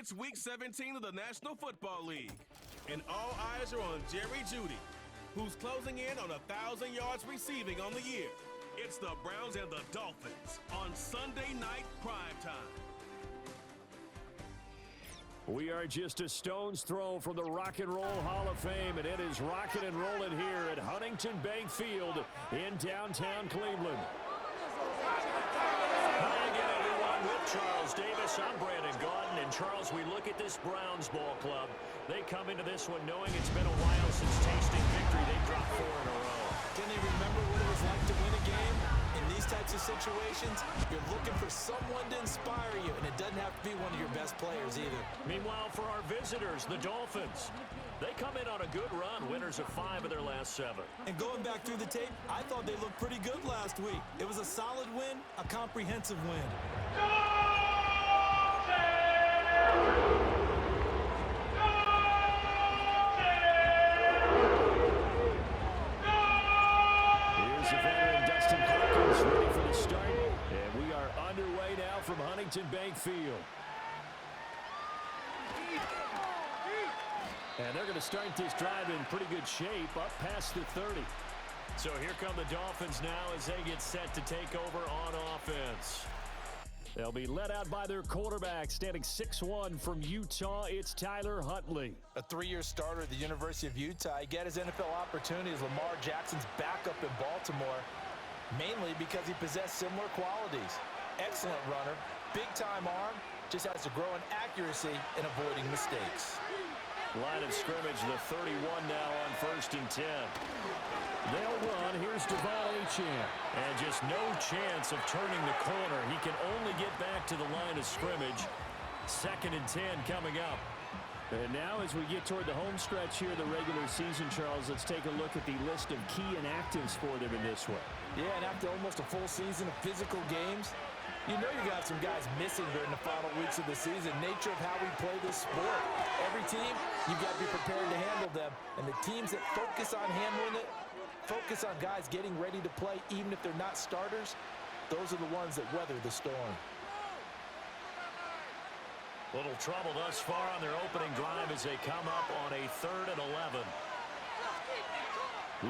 It's Week 17 of the National Football League, and all eyes are on Jerry Jeudy, who's closing in on 1,000 yards receiving on the year. It's the Browns and the Dolphins on Sunday night primetime. We are just a stone's throw from the Rock and Roll Hall of Fame, and it is rocking and rolling here at Huntington Bank Field in downtown Cleveland. Hi again, everyone, with Charles Davis. I'm Brandon Gaudin, and Charles, we look at this Browns ball club. They come into this one knowing it's been a while since tasting victory. They dropped 4 in a row. Can they remember what it was like to win a game? In these types of situations, you're looking for someone to inspire you, and it doesn't have to be one of your best players either. Meanwhile, for our visitors, the Dolphins, they come in on a good run, winners of 5 of their last 7. And going back through the tape, I thought they looked pretty good last week. It was a solid win, a comprehensive win. Underway now from Huntington Bank Field. And they're going to start this drive in pretty good shape, up past the 30. So here come the Dolphins now as they get set to take over on offense. They'll be led out by their quarterback, standing 6'1" from Utah. It's Tyler Huntley. A 3-year starter at the University of Utah. He got his NFL opportunity as Lamar Jackson's backup in Baltimore, mainly because he possessed similar qualities. Excellent runner, big-time arm, just has to grow in accuracy and avoiding mistakes. Line of scrimmage, the 31 now on 1st and 10. They'll run. Here's Devon Achane. And just no chance of turning the corner. He can only get back to the line of scrimmage. 2nd and 10 coming up. And now as we get toward the home stretch here of the regular season, Charles, let's take a look at the list of key inactives for them in this one. Yeah, and after almost a full season of physical games, you know you got some guys missing during the final weeks of the season. Nature of how we play this sport. Every team, you've got to be prepared to handle them. And the teams that focus on handling it, focus on guys getting ready to play, even if they're not starters, those are the ones that weather the storm. Little trouble thus far on their opening drive as they come up on a 3rd and 11.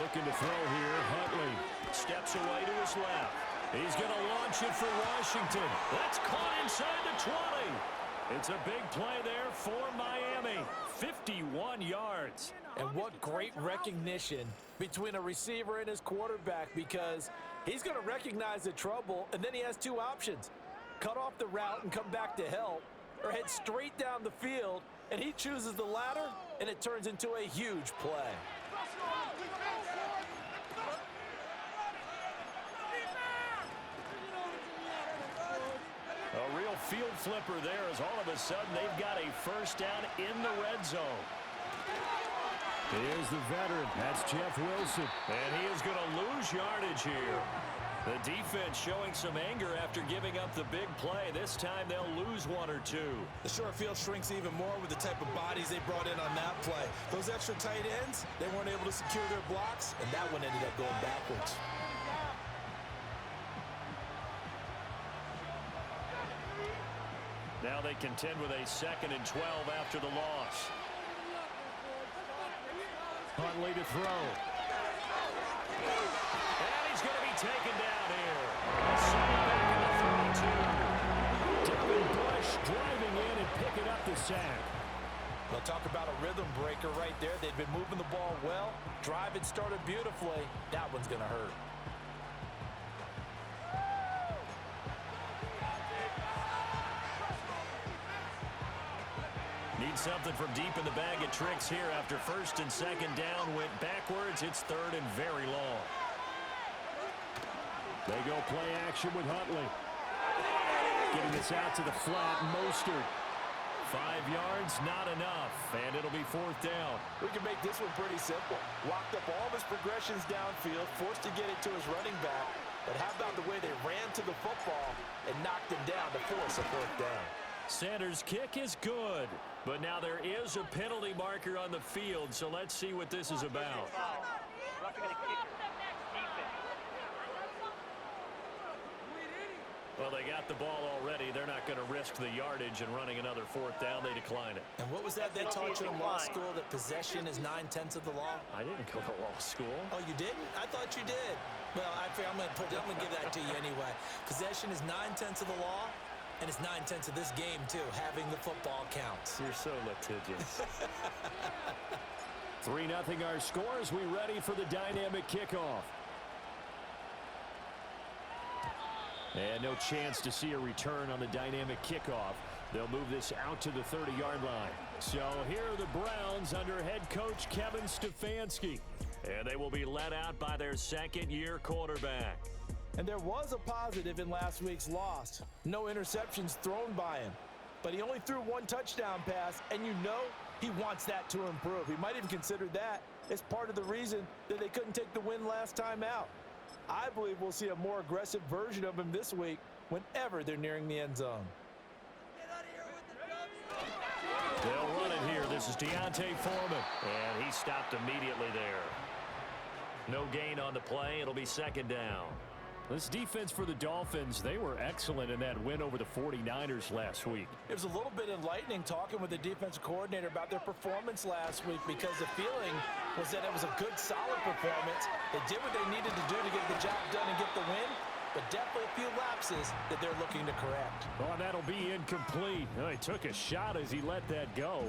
Looking to throw here, Huntley steps away to his left. He's going to launch it for Washington. That's caught inside the 20. It's a big play there for Miami. 51 yards. And what great recognition between a receiver and his quarterback, because he's going to recognize the trouble, and then he has 2 options. Cut off the route and come back to help, or head straight down the field, and he chooses the latter, and it turns into a huge play. A real field flipper there as all of a sudden they've got a first down in the red zone. Here's the veteran. That's Jeff Wilson. And he is going to lose yardage here. The defense showing some anger after giving up the big play. This time they'll lose 1 or 2. The short field shrinks even more with the type of bodies they brought in on that play. Those extra tight ends, they weren't able to secure their blocks, and that one ended up going backwards. Now they contend with a 2nd and 12 after the loss. Huntley to throw. And he's going to be taken down here. Back in the 32. Devin Bush driving in and picking up the sack. They'll talk about a rhythm breaker right there. They've been moving the ball well. Drive had started beautifully. That one's going to hurt. Need something from deep in the bag of tricks here after 1st and 2nd down. Went backwards. It's 3rd and very long. They go play action with Huntley. Getting this out to the flat. Mostert. 5 yards, not enough. And it'll be 4th down. We can make this one pretty simple. Locked up all of his progressions downfield, forced to get it to his running back. But how about the way they ran to the football and knocked him down to force a 4th down? Sanders' kick is good, but now there is a penalty marker on the field, so let's see what this is about. Well, they got the ball already. They're not going to risk the yardage and running another fourth down. They decline it. And what was that they taught you in law school, that possession is 9/10 of the law? I didn't go to law school. Oh, you didn't? I thought you did. Well, I'm going to give that to you anyway. Possession is 9/10 of the law, and it's 9/10 of this game, too. Having the football counts. You're so litigious. 3-0 our score as we ready for the dynamic kickoff. And no chance to see a return on the dynamic kickoff. They'll move this out to the 30-yard line. So here are the Browns under head coach Kevin Stefanski. And they will be led out by their second-year quarterback. And there was a positive in last week's loss. No interceptions thrown by him. But he only threw one touchdown pass, and you know he wants that to improve. He might even consider that as part of the reason that they couldn't take the win last time out. I believe we'll see a more aggressive version of him this week whenever they're nearing the end zone. They'll run it here. This is Deontay Foreman. And he stopped immediately there. No gain on the play. It'll be second down. This defense for the Dolphins, they were excellent in that win over the 49ers last week. It was a little bit enlightening talking with the defensive coordinator about their performance last week, because the feeling was that it was a good, solid performance. They did what they needed to do to get the job done and get the win, but definitely a few lapses that they're looking to correct. Oh, that'll be incomplete. Oh, he took a shot as he let that go,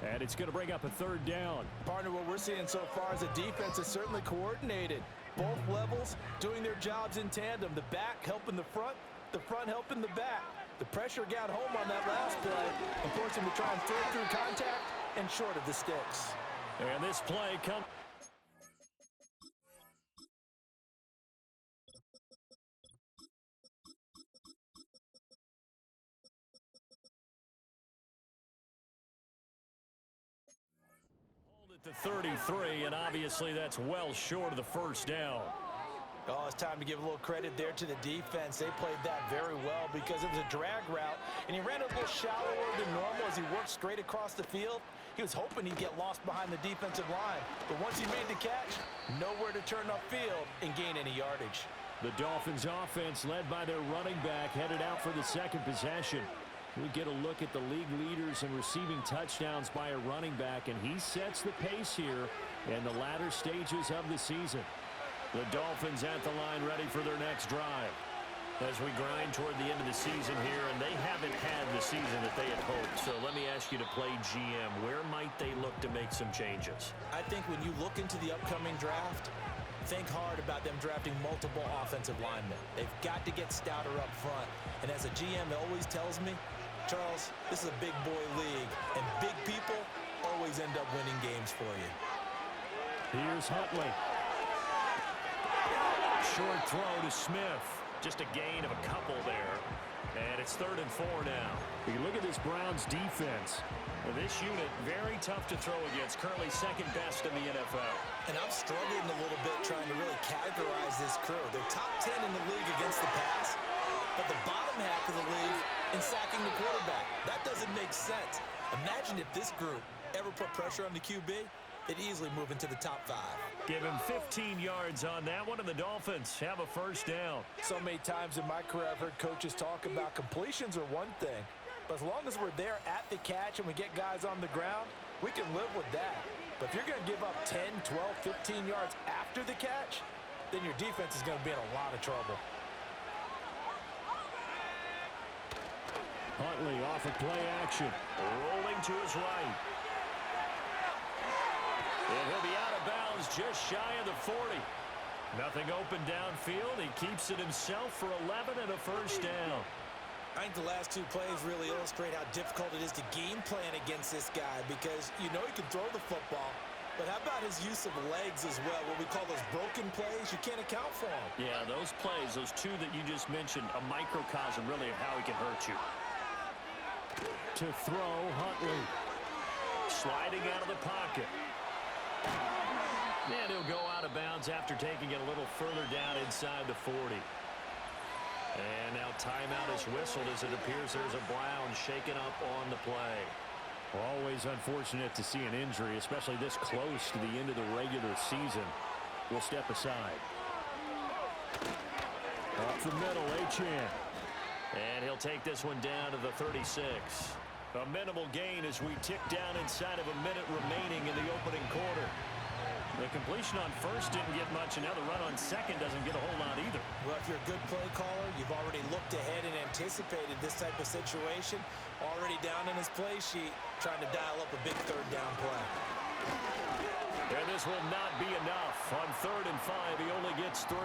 and it's going to bring up a third down. Partner, what we're seeing so far is the defense is certainly coordinated. Both levels doing their jobs in tandem. The back helping the front helping the back. The pressure got home on that last play and forced him to try and throw through contact and short of the sticks. And this play comes. To 33, and obviously that's well short of the first down. Oh, it's time to give a little credit there to the defense. They played that very well because it was a drag route, and he ran a little shallower than normal as he worked straight across the field. He was hoping he'd get lost behind the defensive line, but once he made the catch, nowhere to turn upfield and gain any yardage. The Dolphins offense, led by their running back, headed out for the second possession. We get a look at the league leaders in receiving touchdowns by a running back, and he sets the pace here in the latter stages of the season. The Dolphins at the line, ready for their next drive. As we grind toward the end of the season here, and they haven't had the season that they had hoped. So let me ask you to play GM. Where might they look to make some changes? I think when you look into the upcoming draft, think hard about them drafting multiple offensive linemen. They've got to get stouter up front. And as a GM always tells me, Charles, this is a big boy league, and big people always end up winning games for you. Here's Huntley. Short throw to Smith. Just a gain of a couple there. And it's 3rd and 4 now. You look at this Browns defense. This unit, very tough to throw against. Currently second best in the NFL. And I'm struggling a little bit trying to really categorize this crew. They're top 10 in the league against the pass, but the bottom half of the league in sacking the quarterback. That doesn't make sense. Imagine if this group ever put pressure on the QB, they'd easily move into the top 5. Give him 15 yards on that one, and the Dolphins have a first down. So many times in my career I've heard coaches talk about completions are one thing, but as long as we're there at the catch and we get guys on the ground, we can live with that. But if you're going to give up 10, 12, 15 yards after the catch, then your defense is going to be in a lot of trouble. Huntley off of play action. Rolling to his right. And he'll be out of bounds just shy of the 40. Nothing open downfield. He keeps it himself for 11 and a first down. I think the last 2 plays really illustrate how difficult it is to game plan against this guy, because you know he can throw the football, but how about his use of legs as well? What we call those broken plays, you can't account for them. Yeah, those plays, those 2 that you just mentioned, a microcosm really of how he can hurt you. To throw, Huntley. Sliding out of the pocket. And he'll go out of bounds after taking it a little further down inside the 40. And now timeout is whistled as it appears there's a Brown shaken up on the play. Always unfortunate to see an injury, especially this close to the end of the regular season. We'll step aside. Up the middle, Achane. And he'll take this one down to the 36. A minimal gain as we tick down inside of a minute remaining in the opening quarter. The completion on first didn't get much, and now the run on second doesn't get a whole lot either. Well, if you're a good play caller, you've already looked ahead and anticipated this type of situation. Already down in his play sheet, trying to dial up a big third down play. And this will not be enough. On 3rd and 5, he only gets 3.